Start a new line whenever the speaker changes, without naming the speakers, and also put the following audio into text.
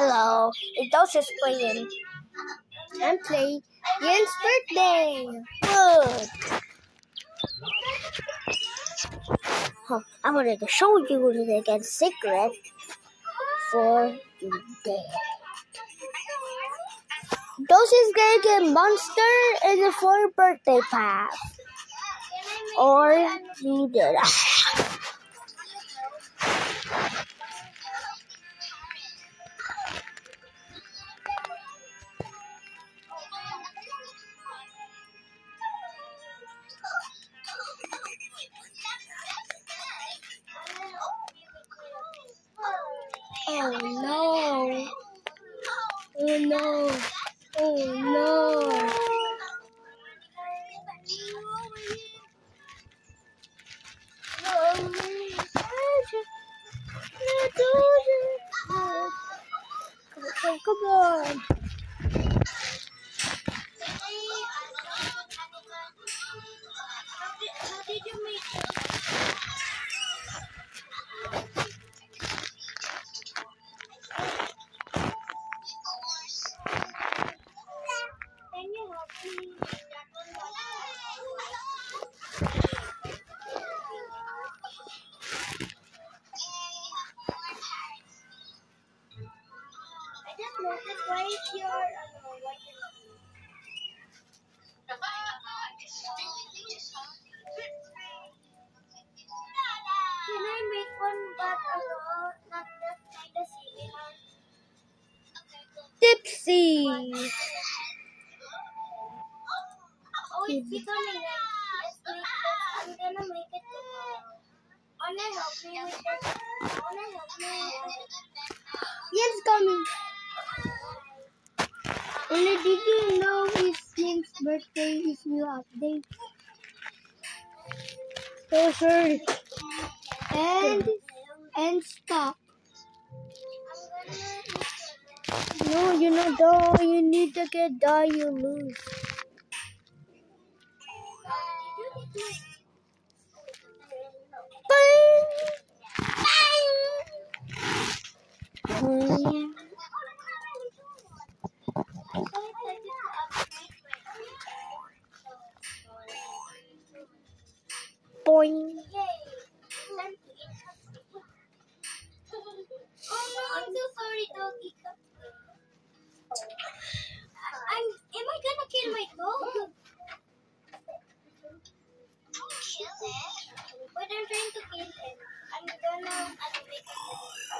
Hello, it's Dosha's playing. I'm playing Ian's birthday. Good. I wanted to show you to get a secret for today. Dosha's gonna get monster in the 4 birthday pass. Or you did. Oh no. Oh no. Oh no. Come on. How did you make it? Can you help me? I just noticed why is your Can I make one but not that kind of similar? Tipsy. Oh, it's becoming like I'm gonna make it tomorrow. Wanna help me with this? Wanna help me with it? Yes, coming. Only did you know it's Ian's birthday, his new update? So sorry. And stop. No, you know, though you need to get die, you lose. Boing. Oh, I'm so sorry, doggy. Am I gonna kill my dog? Kill it? But I'm trying to kill it. I'm gonna make it.